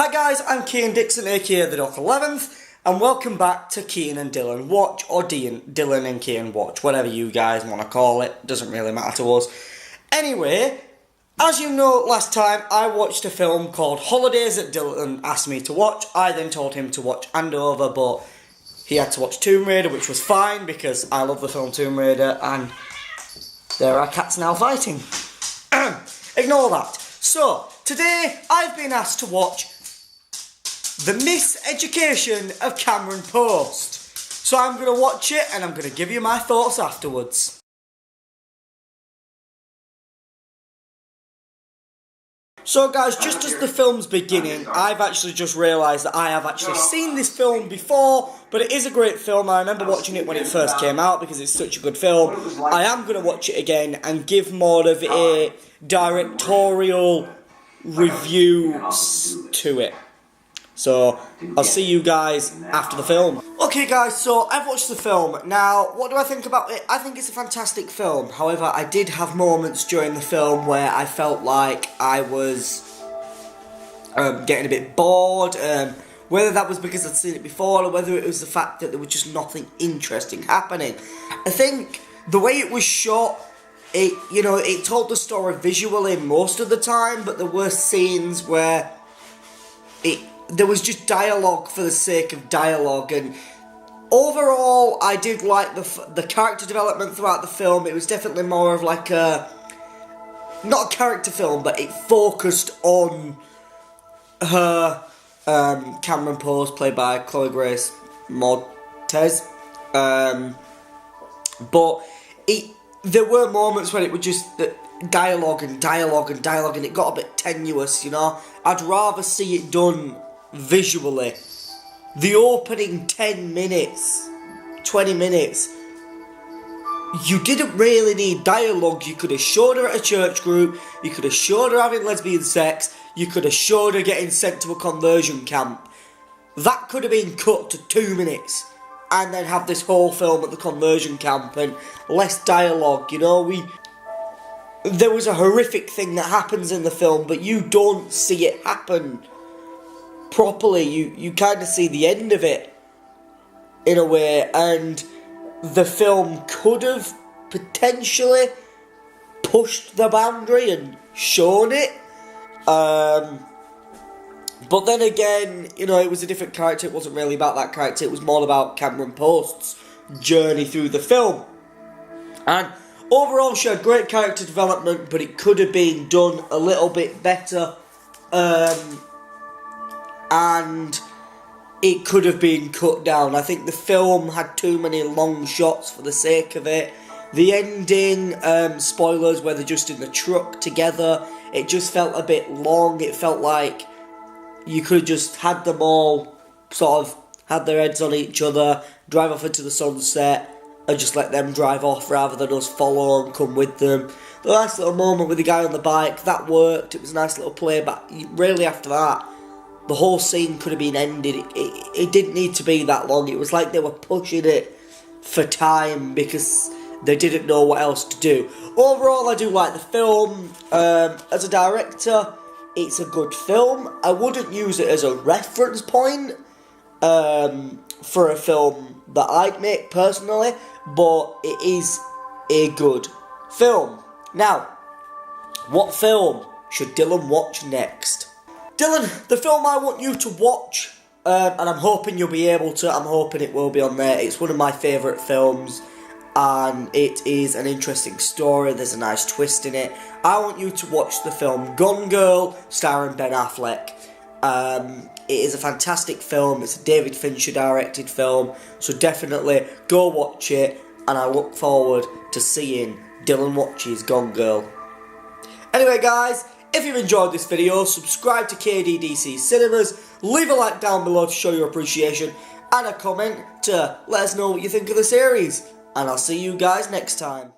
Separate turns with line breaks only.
Hi guys, I'm Kian Dixon, aka the Doc 11th, and welcome back to Kian and Dylan Watch, or Dylan and Kian Watch, whatever you guys want to call it, doesn't really matter to us. Anyway, as you know, last time I watched a film called Holidays that Dylan asked me to watch. I then told him to watch Andover, but he had to watch Tomb Raider, which was fine, because I love the film Tomb Raider, and there are cats now fighting. Ignore that. So, today I've been asked to watch The Miseducation of Cameron Post. So I'm going to watch it and I'm going to give you my thoughts afterwards. So guys, just as the film's beginning, I've actually just realised that I have actually seen this film before, but it is a great film. I remember watching it when it first came out because it's such a good film. I am going to watch it again and give more of a directorial review to it. So, I'll see you guys after the film. Okay guys, so I've watched the film. Now, what do I think about it? I think it's a fantastic film. However, I did have moments during the film where I felt like I was getting a bit bored. Whether that was because I'd seen it before or whether it was the fact that there was just nothing interesting happening. I think the way it was shot, it told the story visually most of the time, but there were scenes where there was just dialogue for the sake of dialogue, and overall I did like the character development throughout the film. It was definitely more of like not a character film, but it focused on her, Cameron Post, played by Chloe Grace Moretz, but there were moments when it was just dialogue and dialogue and dialogue, and it got a bit tenuous, you know. I'd rather see it done visually. The opening 10 minutes, 20 minutes, you didn't really need dialogue. You could have showed her at a church group, you could have showed her having lesbian sex, you could have showed her getting sent to a conversion camp. That could have been cut to 2 minutes, and then have this whole film at the conversion camp and less dialogue, you know. There was a horrific thing that happens in the film, but you don't see it happen properly. You kind of see the end of it, in a way, and the film could have potentially pushed the boundary and shown it. But then again, you know, it was a different character. It wasn't really about that character. It was more about Cameron Post's journey through the film. And overall, she had great character development, but it could have been done a little bit better. And it could have been cut down. I think the film had too many long shots for the sake of it. The ending, spoilers, where they're just in the truck together, it just felt a bit long. It felt like you could have just had them all sort of had their heads on each other, drive off into the sunset, and just let them drive off rather than us follow and come with them. The last little moment with the guy on the bike, that worked. It was a nice little play, but really after that, the whole scene could have been ended. It didn't need to be that long. It was like they were pushing it for time because they didn't know what else to do. Overall, I do like the film. As a director, it's a good film. I wouldn't use it as a reference point for a film that I'd make personally, but it is a good film. Now, what film should Dylan watch next? Dylan, the film I want you to watch, and I'm hoping you'll be able to, I'm hoping it will be on there, it's one of my favourite films, and it is an interesting story, there's a nice twist in it. I want you to watch the film Gone Girl, starring Ben Affleck. It is a fantastic film. It's a David Fincher directed film, so definitely go watch it, and I look forward to seeing Dylan watches Gone Girl. Anyway guys, if you've enjoyed this video, subscribe to KDDC Cinemas, leave a like down below to show your appreciation, and a comment to let us know what you think of the series, and I'll see you guys next time.